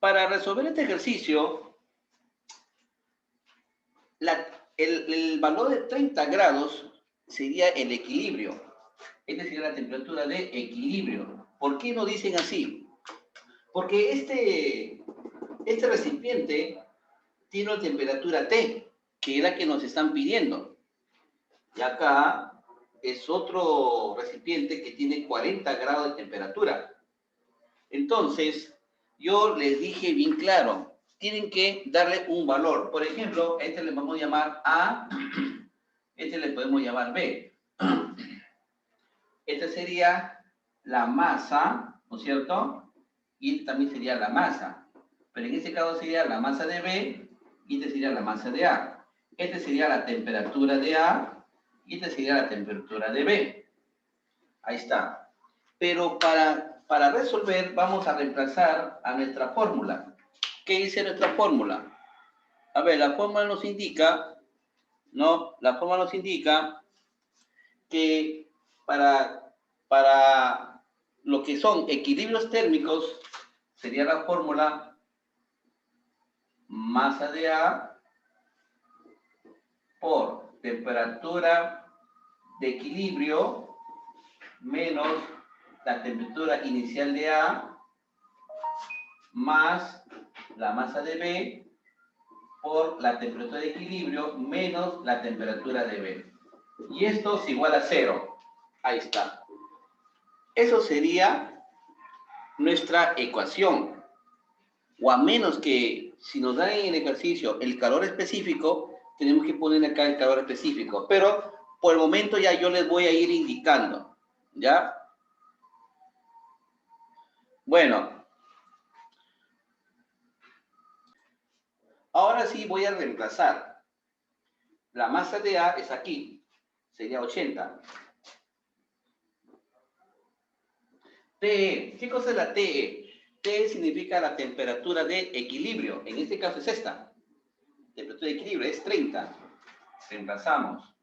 Para resolver este ejercicio, el valor de 30 grados sería el equilibrio. Esta sería la temperatura de equilibrio. ¿Por qué no dicen así? Porque este recipiente tiene una temperatura T, que es la que nos están pidiendo. Y acá es otro recipiente que tiene 40 grados de temperatura. Entonces, yo les dije bien claro, tienen que darle un valor. Por ejemplo, este le vamos a llamar A, este le podemos llamar B. Esta sería la masa, ¿no es cierto? Y este también sería la masa. Pero en este caso sería la masa de B y esta sería la masa de A. Esta sería la temperatura de A y esta sería la temperatura de B. Ahí está. Pero para resolver vamos a reemplazar a nuestra fórmula. ¿Qué dice nuestra fórmula? A ver, la fórmula nos indica, ¿no? La fórmula nos indica que para lo que son equilibrios térmicos, sería la fórmula masa de A por temperatura de equilibrio menos la temperatura inicial de A más la masa de B por la temperatura de equilibrio menos la temperatura de B. Y esto es igual a 0. Ahí está. Eso sería nuestra ecuación. O a menos que si nos dan en el ejercicio el calor específico, tenemos que poner acá el calor específico. Pero por el momento ya yo les voy a ir indicando. ¿Ya? Bueno. Ahora sí voy a reemplazar. La masa de A es aquí. Sería 80. TE. ¿Qué cosa es la TE? TE significa la temperatura de equilibrio. En este caso es esta. Temperatura de equilibrio es 30. Reemplazamos.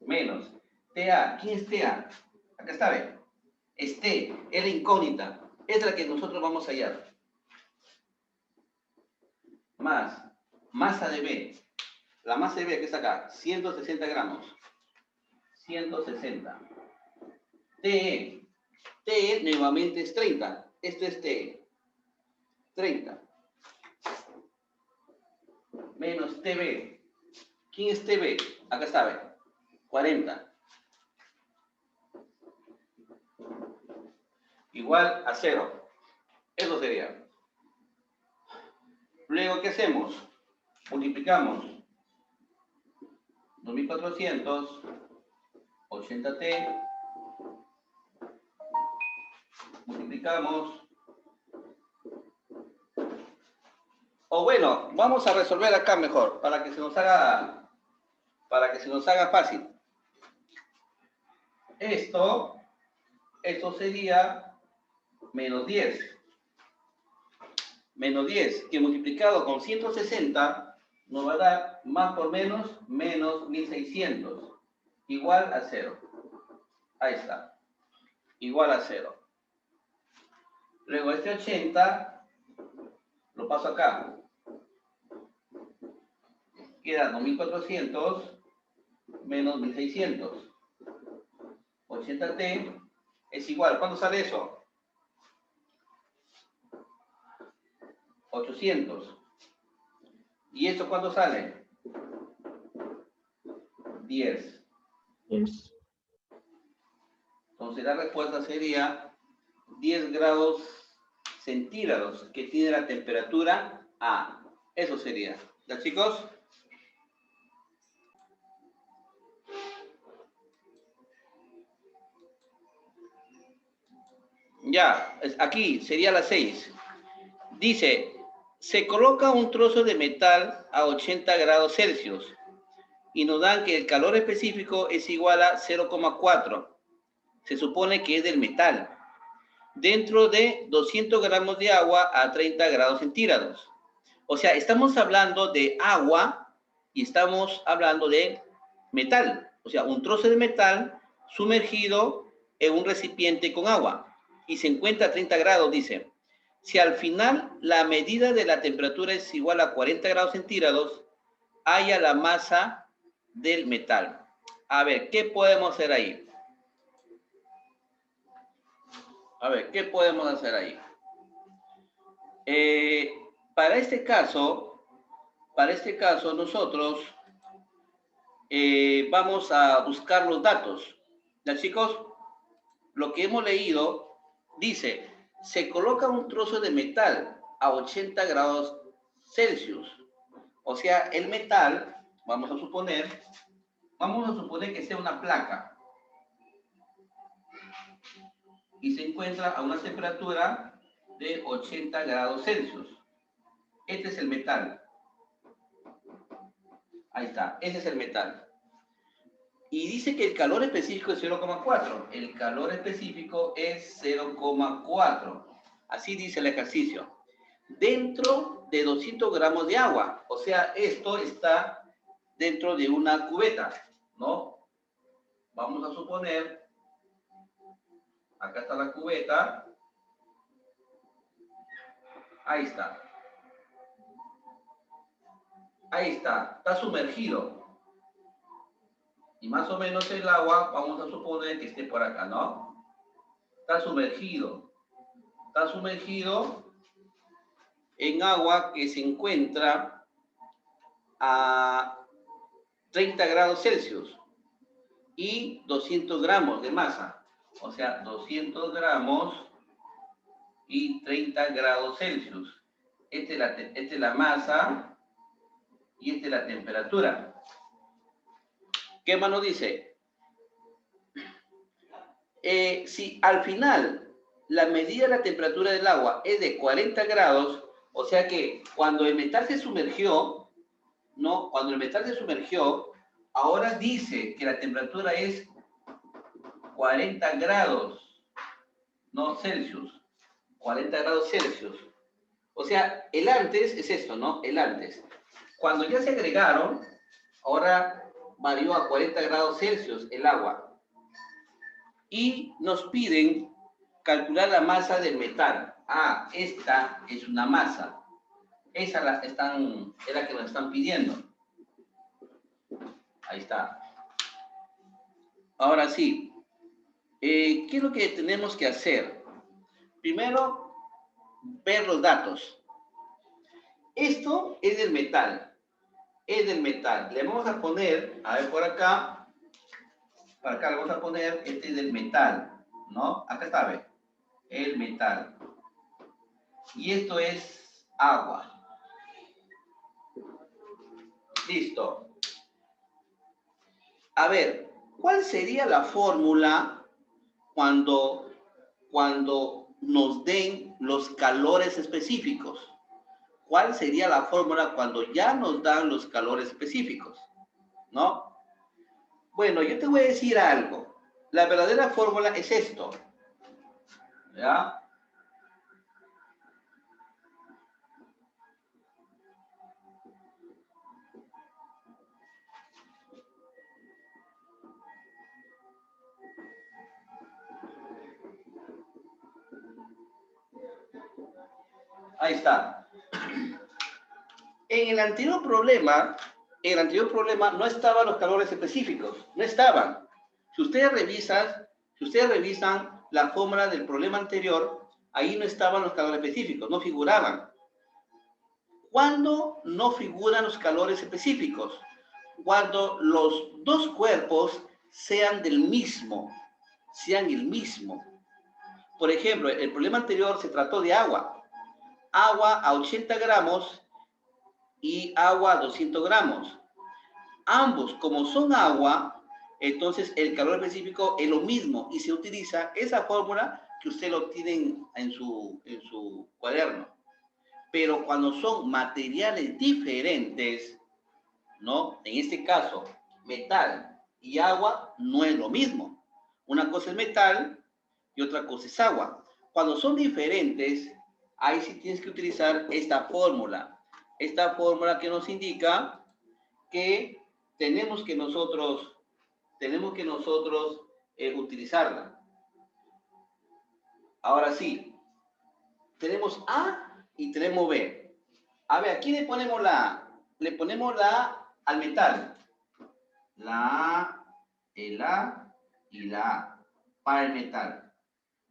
Menos. TA. ¿Quién es TA? Acá está, ¿ve? Es T. Es la incógnita. Es la que nosotros vamos a hallar. Más. Masa de B. La masa de B que está acá. 160 gramos. 160. TE. TE nuevamente es 30. Esto es TE. 30. Menos TB. ¿Quién es TB? Acá está, ¿ve? 40. Igual a 0. Eso sería. Luego, ¿qué hacemos? Multiplicamos 2400, 80T, multiplicamos. O bueno, vamos a resolver acá mejor, para que se nos haga fácil. Esto sería menos 10. Menos 10, que multiplicado con 160 nos va a dar más por menos 1600. Igual a 0. Ahí está. Igual a 0. Luego este 80 lo paso acá. Queda 2400 menos 1600. 80T es igual. ¿Cuánto sale eso? 800. ¿Y esto cuánto sale? 10. Yes. Entonces la respuesta sería 10 grados centígrados, que tiene la temperatura A. Eso sería. ¿Ya, chicos? Ya, aquí sería la 6. Dice, se coloca un trozo de metal a 80 grados Celsius y nos dan que el calor específico es igual a 0,4. Se supone que es del metal. Dentro de 200 gramos de agua a 30 grados centígrados. O sea, estamos hablando de agua y estamos hablando de metal. O sea, un trozo de metal sumergido en un recipiente con agua. Y se encuentra a 30 grados, dice. Si al final la medida de la temperatura es igual a 40 grados centígrados, haya la masa del metal. A ver, ¿qué podemos hacer ahí? A ver, ¿qué podemos hacer ahí? Para este caso nosotros vamos a buscar los datos. ¿Ya, chicos? Lo que hemos leído dice, se coloca un trozo de metal a 80 grados Celsius. O sea, el metal, vamos a suponer que sea una placa y se encuentra a una temperatura de 80 grados Celsius. Este es el metal. Ahí está, ese es el metal. Y dice que el calor específico es 0,4. El calor específico es 0,4. Así dice el ejercicio. Dentro de 200 gramos de agua. O sea, esto está dentro de una cubeta, ¿no? Vamos a suponer, acá está la cubeta. Ahí está. Ahí está sumergido. Y más o menos el agua, vamos a suponer que esté por acá, ¿no? Está sumergido en agua que se encuentra a 30 grados Celsius y 200 gramos de masa. O sea, 200 gramos y 30 grados Celsius. Esta es la masa y esta es la temperatura. ¿Qué más nos dice? Si al final la medida de la temperatura del agua es de 40 grados, o sea que cuando el metal se sumergió, ¿no? Cuando el metal se sumergió, ahora dice que la temperatura es 40 grados, ¿no? Celsius. 40 grados Celsius. O sea, el antes es esto, ¿no? El antes. Cuando ya se agregaron, ahora varió a 40 grados Celsius el agua. Y nos piden calcular la masa del metal. Ah, esta es una masa. Esa es la que nos están pidiendo. Ahí está. Ahora sí, ¿qué es lo que tenemos que hacer? Primero, ver los datos. Esto es del metal. Es del metal. Le vamos a poner, a ver por acá, para acá le vamos a poner, este es del metal, ¿no? Acá está, ¿ve? El metal. Y esto es agua. Listo. A ver, ¿cuál sería la fórmula cuando nos den los calores específicos? ¿Cuál sería la fórmula cuando ya nos dan los calores específicos? ¿No? Bueno, yo te voy a decir algo. La verdadera fórmula es esto. ¿Ya? Ahí está. En el anterior problema no estaban los calores específicos, no estaban. Si ustedes revisan la fórmula del problema anterior, ahí no estaban los calores específicos, no figuraban. ¿Cuándo no figuran los calores específicos? Cuando los dos cuerpos sean el mismo. Por ejemplo, el problema anterior se trató de agua. Agua a 80 gramos y agua a 200 gramos. Ambos, como son agua, entonces el calor específico es lo mismo y se utiliza esa fórmula que usted lo tiene en su cuaderno. Pero cuando son materiales diferentes, ¿no? En este caso, metal y agua no es lo mismo. Una cosa es metal y otra cosa es agua. Cuando son diferentes, ahí sí tienes que utilizar esta fórmula. Esta fórmula que nos indica que tenemos que nosotros utilizarla. Ahora sí, tenemos A y tenemos B. A ver, aquí le ponemos la A. Le ponemos la A al metal. La A, el A y la A para el metal.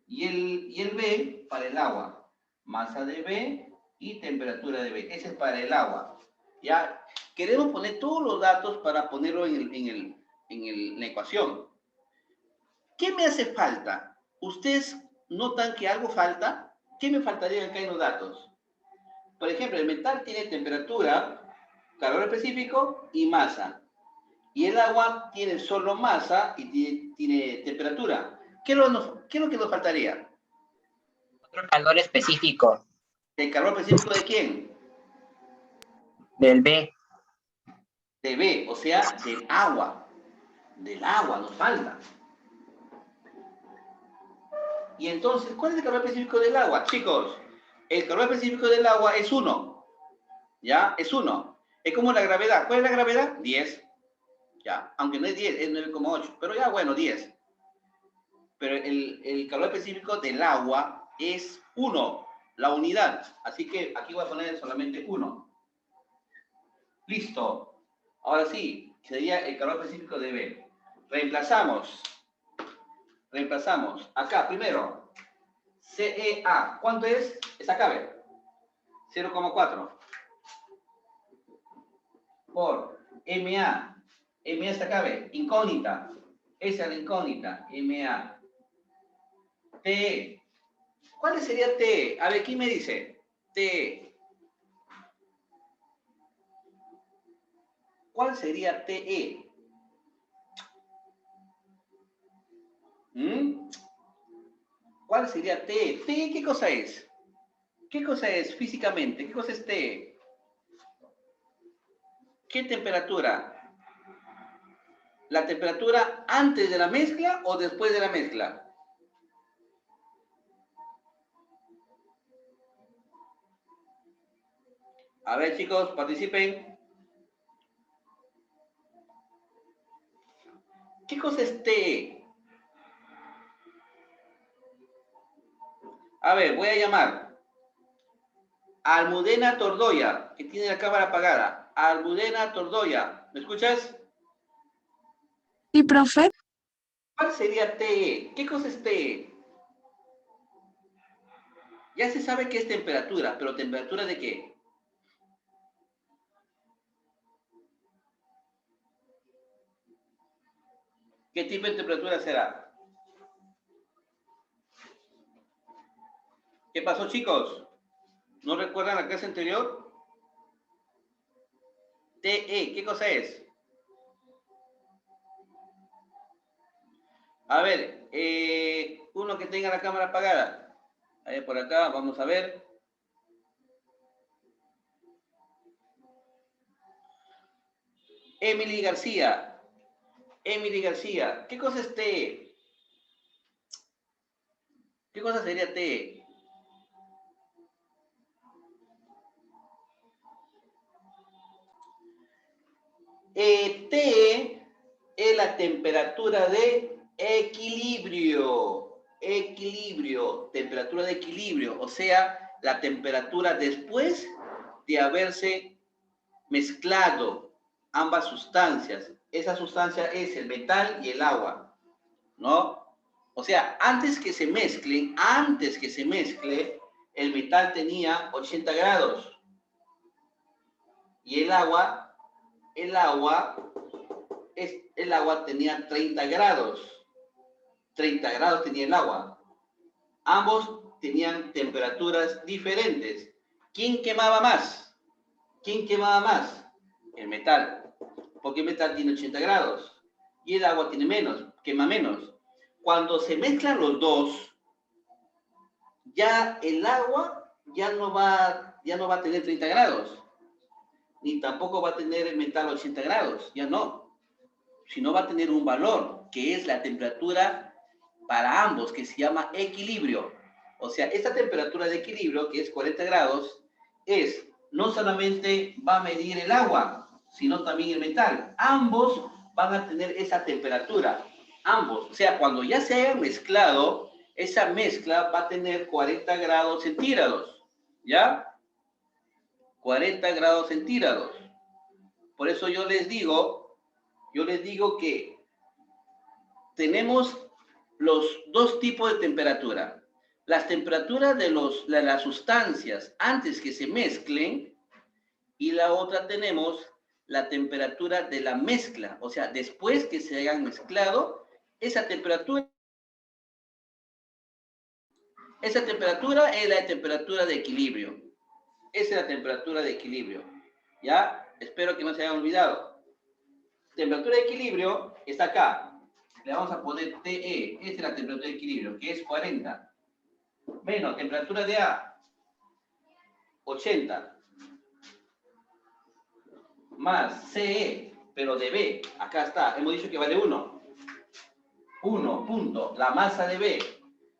Y el B para el agua. Masa de B y temperatura de B. Ese es para el agua. Ya queremos poner todos los datos para ponerlo en la ecuación. ¿Qué me hace falta? ¿Ustedes notan que algo falta? ¿Qué me faltaría acá en los datos? Por ejemplo, el metal tiene temperatura, calor específico y masa. Y el agua tiene solo masa y tiene temperatura. ¿Qué es lo que nos faltaría? Otro calor específico. ¿El calor específico de quién? Del B. De B, o sea, del agua. Del agua nos falta. Y entonces, ¿cuál es el calor específico del agua? Chicos, el calor específico del agua es 1. ¿Ya? Es 1. Es como la gravedad. ¿Cuál es la gravedad? 10. Ya, aunque no es 10, es 9,8. Pero ya, bueno, 10. Pero el calor específico del agua es 1, la unidad. Así que aquí voy a poner solamente 1. Listo. Ahora sí, sería el calor específico de B. Reemplazamos. Acá, primero, CEA. ¿Cuánto es? Es acá, ¿ve? 0,4. Por MA. MA está acá, ¿ve? Incógnita. Esa es la incógnita. MA. TE. ¿Cuál sería TE? A ver, ¿quién me dice? TE. ¿Cuál sería TE? ¿Cuál sería TE? ¿TE qué cosa es? ¿Qué cosa es físicamente? ¿Qué cosa es TE? ¿Qué temperatura? ¿La temperatura antes de la mezcla o después de la mezcla? A ver, chicos, participen. ¿Qué cosa es TE? A ver, voy a llamar a Almudena Tordoya, que tiene la cámara apagada. Almudena Tordoya, ¿me escuchas? Sí, profe. ¿Cuál sería TE? ¿Qué cosa es TE? Ya se sabe que es temperatura, pero ¿temperatura de qué? ¿Qué tipo de temperatura será? ¿Qué pasó, chicos? ¿No recuerdan la clase anterior? TE, ¿qué cosa es? A ver, uno que tenga la cámara apagada. Ahí por acá, vamos a ver. Emily García. Emily García, ¿qué cosa es TE? ¿Qué cosa sería TE? T es la temperatura de equilibrio. Equilibrio, temperatura de equilibrio, o sea, la temperatura después de haberse mezclado ambas sustancias. Esa sustancia es el metal y el agua, ¿no? O sea, antes que se mezcle, el metal tenía 80 grados y el agua tenía 30 grados. 30 grados tenía el agua. Ambos tenían temperaturas diferentes. ¿Quién quemaba más? ¿Quién quemaba más? El metal. Porque el metal tiene 80 grados y el agua tiene menos, quema menos. Cuando se mezclan los dos, ya el agua ya no va a tener 30 grados, ni tampoco va a tener el metal 80 grados, ya no, sino va a tener un valor, que es la temperatura para ambos, que se llama equilibrio. O sea, esta temperatura de equilibrio, que es 40 grados, no solamente va a medir el agua, sino también el metal. Ambos van a tener esa temperatura, ambos. O sea, cuando ya se hayan mezclado, esa mezcla va a tener 40 grados centígrados, ¿ya? 40 grados centígrados. Por eso yo les digo que tenemos los dos tipos de temperatura. Las temperaturas de las sustancias antes que se mezclen, y la otra tenemos la temperatura de la mezcla, o sea, después que se hayan mezclado, esa temperatura es la temperatura de equilibrio. Esa es la temperatura de equilibrio. ¿Ya? Espero que no se hayan olvidado. Temperatura de equilibrio está acá. Le vamos a poner TE. Esta es la temperatura de equilibrio, que es 40. Menos temperatura de A, 80. Más CE, pero de B. Acá está. Hemos dicho que vale 1. 1, punto. La masa de B.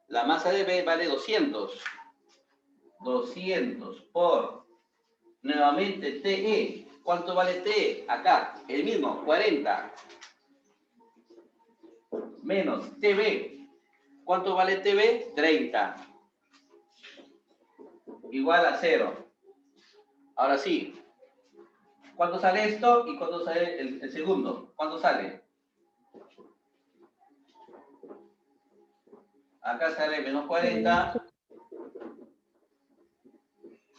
La masa de B vale 200. 200 por, nuevamente, TE. ¿Cuánto vale TE? Acá, el mismo, 40. Menos TB. ¿Cuánto vale TB? 30. Igual a 0. Ahora sí. ¿Cuánto sale esto y cuánto sale el segundo? ¿Cuánto sale? Acá sale menos 40.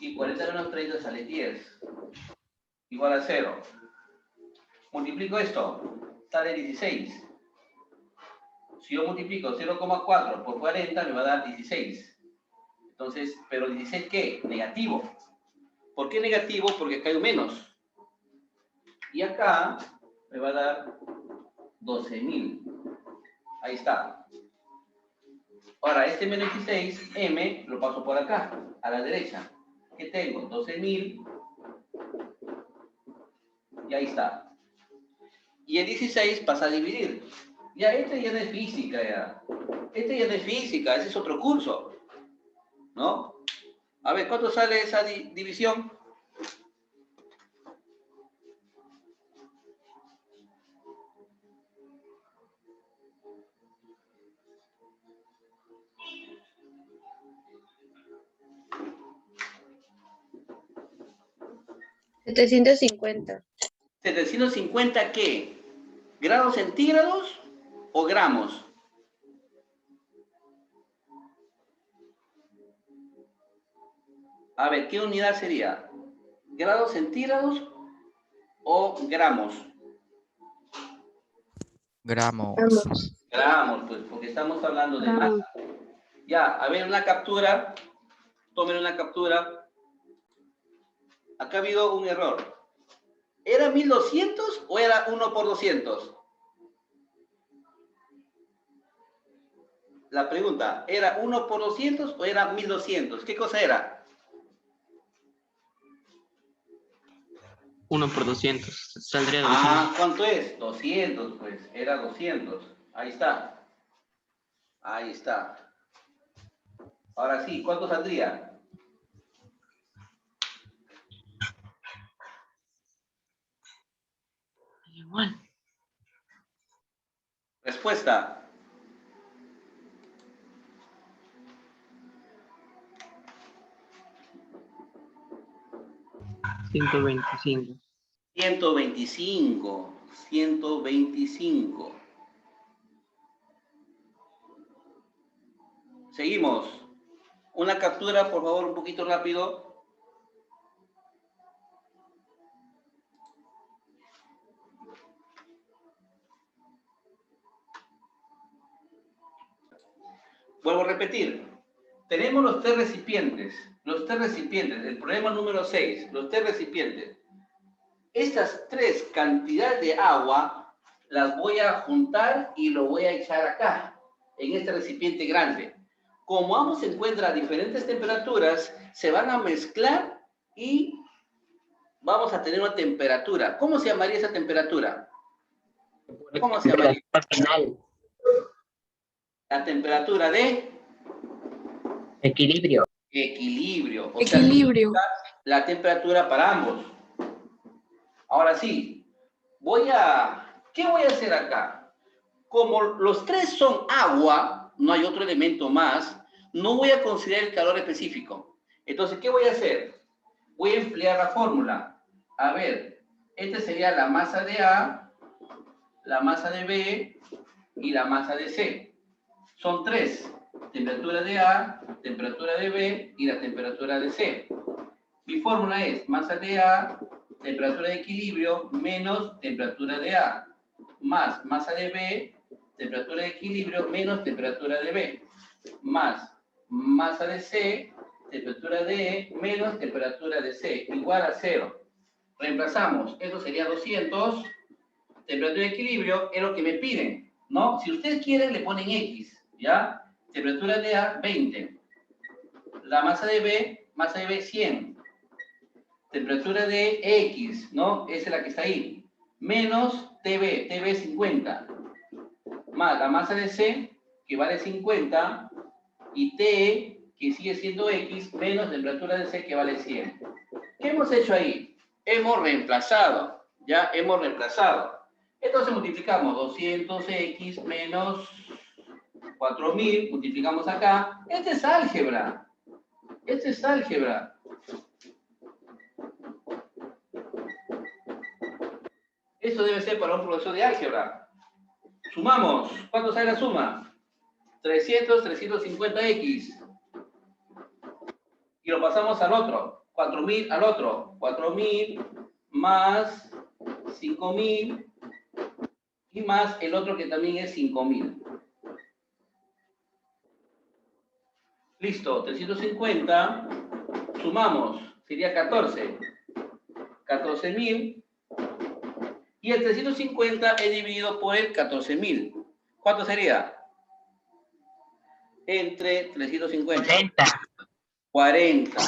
Y 40 menos 30 sale 10. Igual a 0. Multiplico esto. Sale 16. Si yo multiplico 0,4 por 40 me va a dar 16. Entonces, ¿pero 16 qué? Negativo. ¿Por qué negativo? Porque acá hay un menos. Y acá me va a dar 12.000. Ahí está. Ahora, este menos 16, M, lo paso por acá, a la derecha. ¿Qué tengo? 12.000. Y ahí está. Y el 16 pasa a dividir. Ya, este ya no es física, ya. Este ya no es física, ese es otro curso. ¿No? A ver, ¿cuánto sale esa división? $750. ¿750 qué? ¿Grados centígrados o gramos? A ver, ¿qué unidad sería? ¿Grados centígrados o gramos? Gramos. Gramos, pues, porque estamos hablando de masa. Ya, a ver, una captura. Tomen una captura. Acá ha habido un error. ¿Era 1200 o era 1 por 200? La pregunta, ¿era 1 por 200 o era 1200? ¿Qué cosa era? 1 por 200. Saldría 200. Ah, ¿cuánto es? 200, pues. Era 200. Ahí está. Ahí está. Ahora sí, ¿cuánto saldría? Igual. Respuesta. $125. 125. 125. Seguimos. Una captura, por favor, un poquito rápido. Vuelvo a repetir. Tenemos los tres recipientes. Los tres recipientes. El problema número 6. Los tres recipientes. Estas tres cantidades de agua las voy a juntar y lo voy a echar acá, en este recipiente grande. Como ambos se encuentran a diferentes temperaturas, se van a mezclar y vamos a tener una temperatura. ¿Cómo se llamaría esa temperatura? ¿Cómo se llamaría? Final. La temperatura de Equilibrio. equilibrio. O Equilibrio. sea, la temperatura para ambos. Ahora sí, ¿qué voy a hacer acá? Como los tres son agua, no hay otro elemento más, no voy a considerar el calor específico. Entonces, ¿qué voy a hacer? Voy a emplear la fórmula. A ver, esta sería la masa de A, la masa de B y la masa de C. Son tres. Temperatura de A, temperatura de B y la temperatura de C. Mi fórmula es masa de A, temperatura de equilibrio, menos temperatura de A, más masa de B, temperatura de equilibrio, menos temperatura de B, más masa de C, temperatura de E, menos temperatura de C, igual a 0. Reemplazamos, eso sería 200, temperatura de equilibrio es lo que me piden, ¿no? Si ustedes quieren, le ponen X, ¿ya? Temperatura de A, 20. La masa de B 100. Temperatura de X, ¿no? Esa es la que está ahí. Menos TB 50. Más la masa de C, que vale 50, y T, que sigue siendo X, menos temperatura de C, que vale 100. ¿Qué hemos hecho ahí? Hemos reemplazado, ¿ya? Hemos reemplazado. Entonces multiplicamos 200X menos 4000, multiplicamos acá. Este es álgebra. Este es álgebra. Eso debe ser para un profesor de álgebra. Sumamos. ¿Cuánto sale la suma? 300, 350X. Y lo pasamos al otro. 4000 al otro. 4000 más 5000 y más el otro que también es 5000. Listo. 350. Sumamos. Sería 14. 14.000. Y el 350 es dividido por el 14.000. ¿Cuánto sería? Entre 350. 40.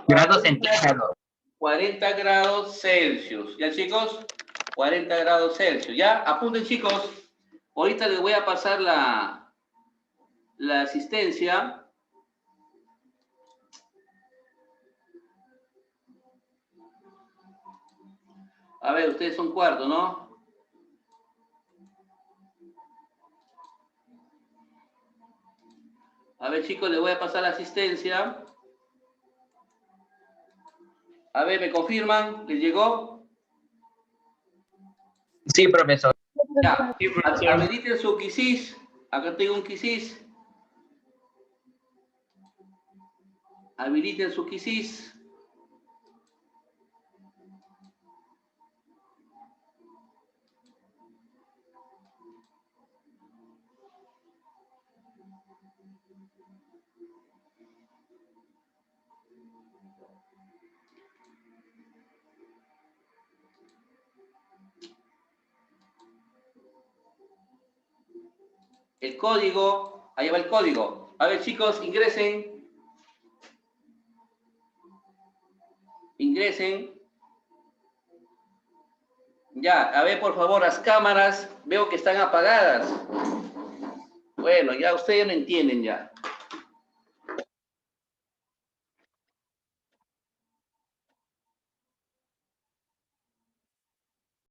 Grados centígrados. 40 grados Celsius. ¿Ya, chicos? 40 grados Celsius. ¿Ya? Apunten, chicos. Ahorita les voy a pasar la asistencia. A ver, ustedes son cuarto, ¿no? A ver, chicos, les voy a pasar la asistencia. A ver, ¿me confirman? ¿Les llegó? Sí, profesor. Ya. Habiliten su quisis. Acá tengo un quisis. Habiliten su quisis. El código, ahí va el código. A ver, chicos, ingresen. Ingresen. Ya, a ver, por favor, las cámaras, veo que están apagadas. Bueno, ya ustedes no entienden ya.